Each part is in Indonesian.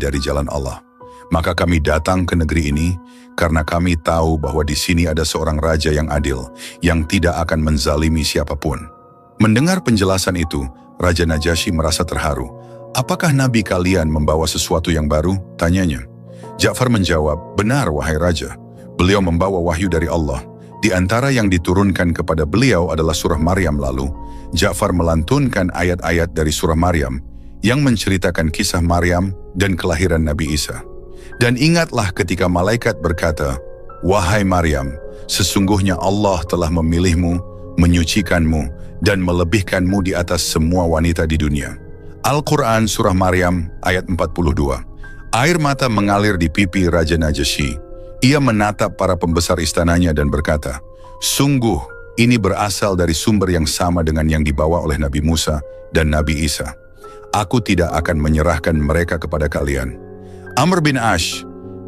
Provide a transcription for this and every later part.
dari jalan Allah. Maka kami datang ke negeri ini karena kami tahu bahwa di sini ada seorang raja yang adil, yang tidak akan menzalimi siapapun. Mendengar penjelasan itu, Raja Najasyi merasa terharu. Apakah nabi kalian membawa sesuatu yang baru? Tanyanya. Ja'far menjawab, benar wahai raja. Beliau membawa wahyu dari Allah. Di antara yang diturunkan kepada beliau adalah surah Maryam. Lalu Ja'far melantunkan ayat-ayat dari surah Maryam yang menceritakan kisah Maryam dan kelahiran Nabi Isa. Dan ingatlah ketika malaikat berkata, wahai Maryam, sesungguhnya Allah telah memilihmu, menyucikanmu, dan melebihkanmu di atas semua wanita di dunia. Al-Quran Surah Maryam ayat 42. Air mata mengalir di pipi Raja Najasyi. Ia menatap para pembesar istananya dan berkata, sungguh ini berasal dari sumber yang sama dengan yang dibawa oleh Nabi Musa dan Nabi Isa. Aku tidak akan menyerahkan mereka kepada kalian. Amr bin Ash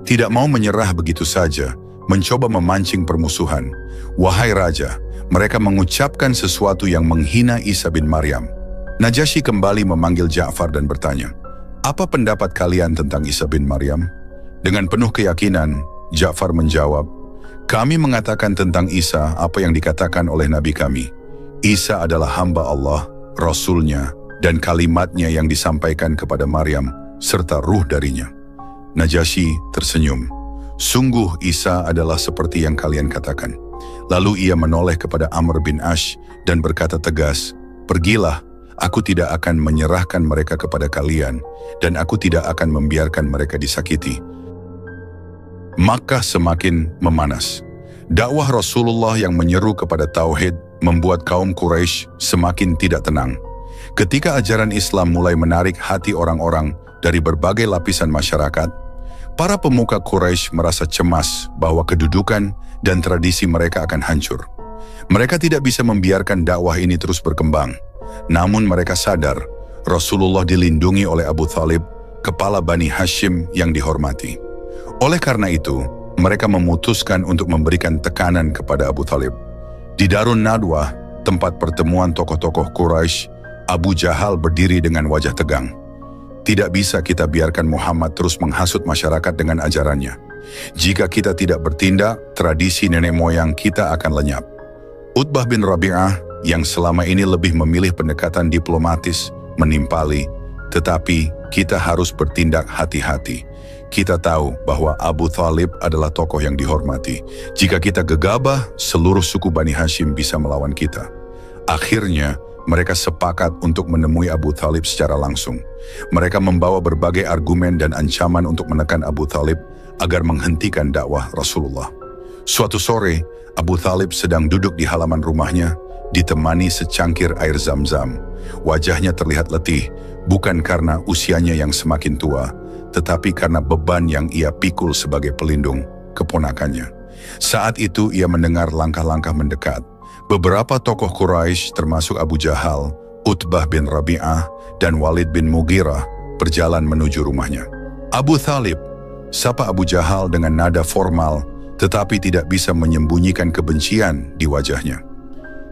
tidak mau menyerah begitu saja, mencoba memancing permusuhan. Wahai raja, mereka mengucapkan sesuatu yang menghina Isa bin Maryam. Najasyi kembali memanggil Ja'far dan bertanya, apa pendapat kalian tentang Isa bin Maryam? Dengan penuh keyakinan, Ja'far menjawab, kami mengatakan tentang Isa apa yang dikatakan oleh Nabi kami. Isa adalah hamba Allah, Rasulnya, dan kalimatnya yang disampaikan kepada Maryam, serta ruh darinya. Najasyi tersenyum. Sungguh Isa adalah seperti yang kalian katakan. Lalu ia menoleh kepada Amr bin Ash dan berkata tegas, pergilah, aku tidak akan menyerahkan mereka kepada kalian, dan aku tidak akan membiarkan mereka disakiti. Makkah semakin memanas. Dakwah Rasulullah yang menyeru kepada Tauhid membuat kaum Quraisy semakin tidak tenang. Ketika ajaran Islam mulai menarik hati orang-orang dari berbagai lapisan masyarakat, para pemuka Quraisy merasa cemas bahwa kedudukan dan tradisi mereka akan hancur. Mereka tidak bisa membiarkan dakwah ini terus berkembang. Namun mereka sadar, Rasulullah dilindungi oleh Abu Thalib, kepala Bani Hashim yang dihormati. Oleh karena itu, mereka memutuskan untuk memberikan tekanan kepada Abu Thalib. Di Darun Nadwah, tempat pertemuan tokoh-tokoh Quraisy, Abu Jahal berdiri dengan wajah tegang. Tidak bisa kita biarkan Muhammad terus menghasut masyarakat dengan ajarannya. Jika kita tidak bertindak, tradisi nenek moyang kita akan lenyap. Utbah bin Rabi'ah yang selama ini lebih memilih pendekatan diplomatis, menimpali, tetapi kita harus bertindak hati-hati. Kita tahu bahwa Abu Thalib adalah tokoh yang dihormati. Jika kita gegabah, seluruh suku Bani Hashim bisa melawan kita. Akhirnya, mereka sepakat untuk menemui Abu Thalib secara langsung. Mereka membawa berbagai argumen dan ancaman untuk menekan Abu Thalib agar menghentikan dakwah Rasulullah. Suatu sore, Abu Thalib sedang duduk di halaman rumahnya, ditemani secangkir air Zam-Zam. Wajahnya terlihat letih, bukan karena usianya yang semakin tua, tetapi karena beban yang ia pikul sebagai pelindung keponakannya. Saat itu ia mendengar langkah-langkah mendekat. Beberapa tokoh Quraisy termasuk Abu Jahal, Utbah bin Rabi'ah, dan Walid bin Mughirah berjalan menuju rumahnya. Abu Thalib, sapa Abu Jahal dengan nada formal, tetapi tidak bisa menyembunyikan kebencian di wajahnya.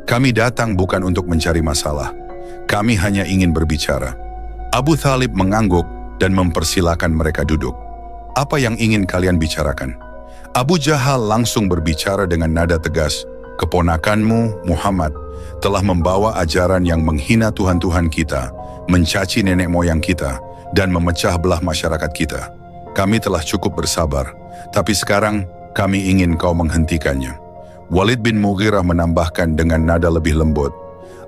Kami datang bukan untuk mencari masalah, kami hanya ingin berbicara. Abu Thalib mengangguk dan mempersilakan mereka duduk. Apa yang ingin kalian bicarakan? Abu Jahal langsung berbicara dengan nada tegas. Keponakanmu, Muhammad, telah membawa ajaran yang menghina Tuhan-Tuhan kita, mencaci nenek moyang kita, dan memecah belah masyarakat kita. Kami telah cukup bersabar, tapi sekarang kami ingin kau menghentikannya. Walid bin Mughirah menambahkan dengan nada lebih lembut,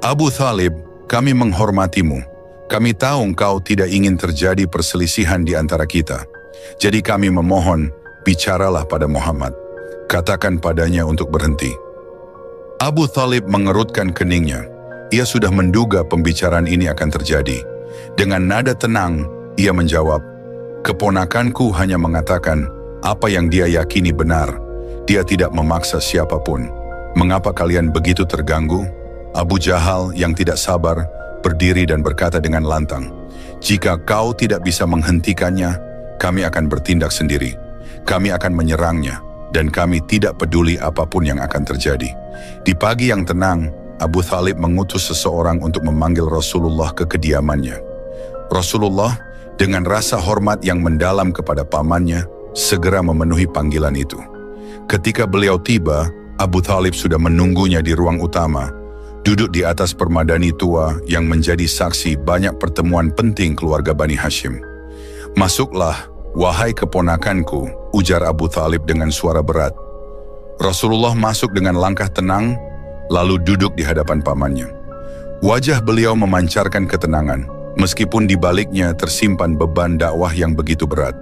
Abu Thalib, kami menghormatimu. Kami tahu engkau tidak ingin terjadi perselisihan di antara kita. Jadi kami memohon, bicaralah pada Muhammad. Katakan padanya untuk berhenti. Abu Thalib mengerutkan keningnya. Ia sudah menduga pembicaraan ini akan terjadi. Dengan nada tenang, ia menjawab, keponakanku hanya mengatakan apa yang dia yakini benar. Dia tidak memaksa siapapun. Mengapa kalian begitu terganggu? Abu Jahal yang tidak sabar berdiri dan berkata dengan lantang, jika kau tidak bisa menghentikannya, kami akan bertindak sendiri. Kami akan menyerangnya, dan kami tidak peduli apapun yang akan terjadi. Di pagi yang tenang, Abu Thalib mengutus seseorang untuk memanggil Rasulullah ke kediamannya. Rasulullah Dengan rasa hormat yang mendalam kepada pamannya, segera memenuhi panggilan itu. Ketika beliau tiba, Abu Thalib sudah menunggunya di ruang utama, duduk di atas permadani tua yang menjadi saksi banyak pertemuan penting keluarga Bani Hashim. "Masuklah, wahai keponakanku," ujar Abu Thalib dengan suara berat. Rasulullah masuk dengan langkah tenang, lalu duduk di hadapan pamannya. Wajah beliau memancarkan ketenangan, meskipun di baliknya tersimpan beban dakwah yang begitu berat.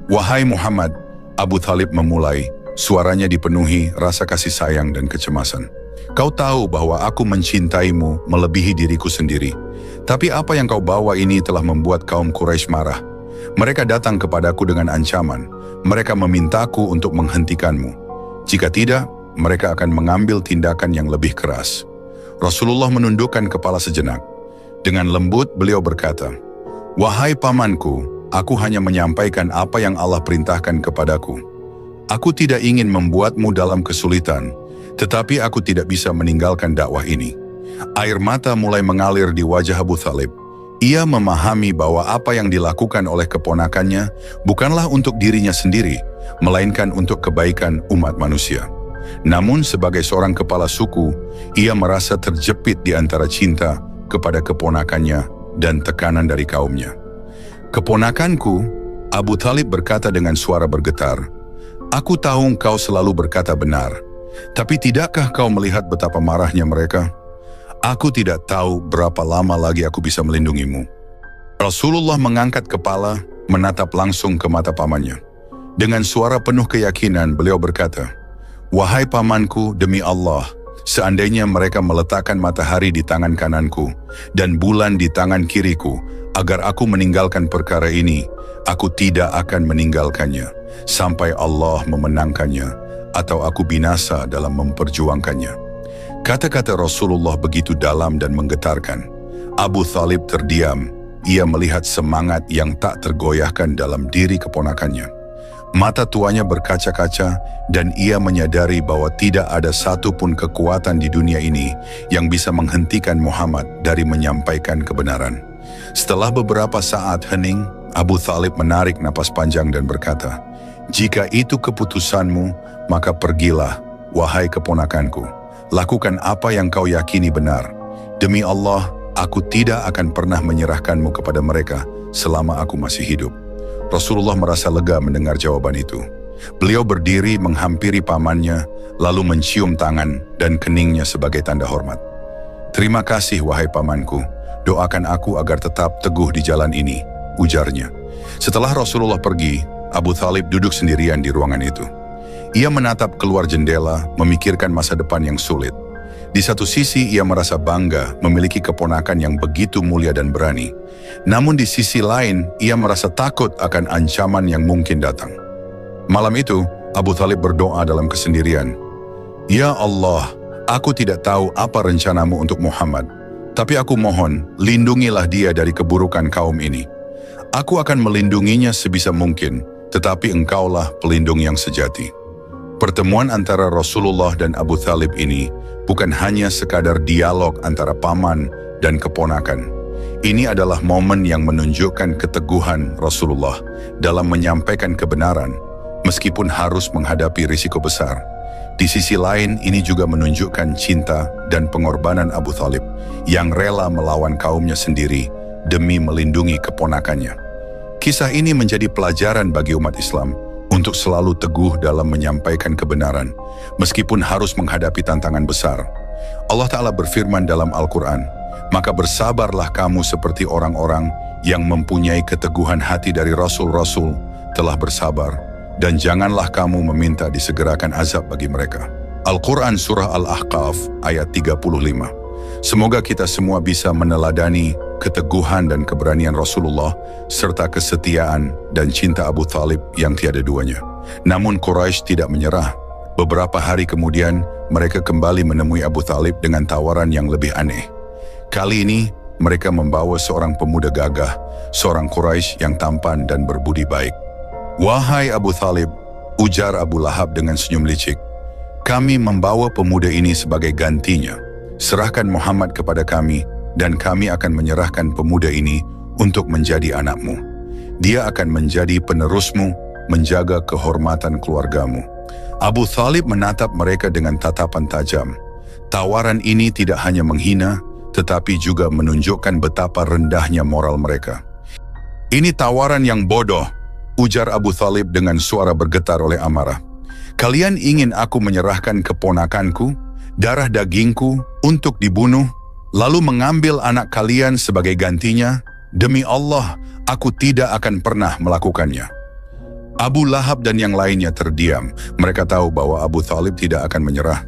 "Wahai Muhammad," Abu Thalib memulai, suaranya dipenuhi rasa kasih sayang dan kecemasan. "Kau tahu bahwa aku mencintaimu melebihi diriku sendiri. Tapi apa yang kau bawa ini telah membuat kaum Quraisy marah. Mereka datang kepadaku dengan ancaman. Mereka memintaku untuk menghentikanmu. Jika tidak, mereka akan mengambil tindakan yang lebih keras." Rasulullah menundukkan kepala sejenak. Dengan lembut beliau berkata, "Wahai pamanku, aku hanya menyampaikan apa yang Allah perintahkan kepadaku. Aku tidak ingin membuatmu dalam kesulitan, tetapi aku tidak bisa meninggalkan dakwah ini." Air mata mulai mengalir di wajah Abu Thalib. Ia memahami bahwa apa yang dilakukan oleh keponakannya bukanlah untuk dirinya sendiri, melainkan untuk kebaikan umat manusia. Namun sebagai seorang kepala suku, ia merasa terjepit di antara cinta kepada keponakannya dan tekanan dari kaumnya. "Keponakanku," Abu Thalib berkata dengan suara bergetar, "aku tahu kau selalu berkata benar, tapi tidakkah kau melihat betapa marahnya mereka? Aku tidak tahu berapa lama lagi aku bisa melindungimu." Rasulullah mengangkat kepala, menatap langsung ke mata pamannya. Dengan suara penuh keyakinan, beliau berkata, "Wahai pamanku, demi Allah, seandainya mereka meletakkan matahari di tangan kananku dan bulan di tangan kiriku, agar aku meninggalkan perkara ini, aku tidak akan meninggalkannya sampai Allah memenangkannya atau aku binasa dalam memperjuangkannya." Kata-kata Rasulullah begitu dalam dan menggetarkan. Abu Thalib terdiam. Ia melihat semangat yang tak tergoyahkan dalam diri keponakannya. Mata tuanya berkaca-kaca dan ia menyadari bahwa tidak ada satupun kekuatan di dunia ini yang bisa menghentikan Muhammad dari menyampaikan kebenaran. Setelah beberapa saat hening, Abu Thalib menarik napas panjang dan berkata, "Jika itu keputusanmu, maka pergilah, wahai keponakanku. Lakukan apa yang kau yakini benar. Demi Allah, aku tidak akan pernah menyerahkanmu kepada mereka selama aku masih hidup." Rasulullah merasa lega mendengar jawaban itu. Beliau berdiri menghampiri pamannya, lalu mencium tangan dan keningnya sebagai tanda hormat. "Terima kasih wahai pamanku, doakan aku agar tetap teguh di jalan ini," ujarnya. Setelah Rasulullah pergi, Abu Thalib duduk sendirian di ruangan itu. Ia menatap keluar jendela, memikirkan masa depan yang sulit. Di satu sisi ia merasa bangga memiliki keponakan yang begitu mulia dan berani. Namun di sisi lain ia merasa takut akan ancaman yang mungkin datang. Malam itu Abu Thalib berdoa dalam kesendirian. "Ya Allah, aku tidak tahu apa rencanamu untuk Muhammad, tapi aku mohon lindungilah dia dari keburukan kaum ini. Aku akan melindunginya sebisa mungkin, tetapi engkaulah pelindung yang sejati." Pertemuan antara Rasulullah dan Abu Thalib ini bukan hanya sekadar dialog antara paman dan keponakan. Ini adalah momen yang menunjukkan keteguhan Rasulullah dalam menyampaikan kebenaran, meskipun harus menghadapi risiko besar. Di sisi lain, ini juga menunjukkan cinta dan pengorbanan Abu Thalib yang rela melawan kaumnya sendiri demi melindungi keponakannya. Kisah ini menjadi pelajaran bagi umat Islam untuk selalu teguh dalam menyampaikan kebenaran, meskipun harus menghadapi tantangan besar. Allah Ta'ala berfirman dalam Al-Quran, "Maka bersabarlah kamu seperti orang-orang yang mempunyai keteguhan hati dari Rasul-Rasul telah bersabar, dan janganlah kamu meminta disegerakan azab bagi mereka." Al-Quran Surah Al-Ahqaf ayat 35. Semoga kita semua bisa meneladani keteguhan dan keberanian Rasulullah serta kesetiaan dan cinta Abu Thalib yang tiada duanya. Namun Quraisy tidak menyerah. Beberapa hari kemudian mereka kembali menemui Abu Thalib dengan tawaran yang lebih aneh. Kali ini mereka membawa seorang pemuda gagah, seorang Quraisy yang tampan dan berbudi baik. "Wahai Abu Thalib," ujar Abu Lahab dengan senyum licik, "kami membawa pemuda ini sebagai gantinya. Serahkan Muhammad kepada kami, dan kami akan menyerahkan pemuda ini untuk menjadi anakmu." Dia akan menjadi penerusmu, menjaga kehormatan keluargamu. Abu Thalib menatap mereka dengan tatapan tajam. Tawaran ini tidak hanya menghina, tetapi juga menunjukkan betapa rendahnya moral mereka. "Ini tawaran yang bodoh," ujar Abu Thalib dengan suara bergetar oleh amarah. "Kalian ingin aku menyerahkan keponakanku, darah dagingku, untuk dibunuh, lalu mengambil anak kalian sebagai gantinya? Demi Allah, aku tidak akan pernah melakukannya." Abu Lahab dan yang lainnya terdiam. Mereka tahu bahwa Abu Thalib tidak akan menyerah.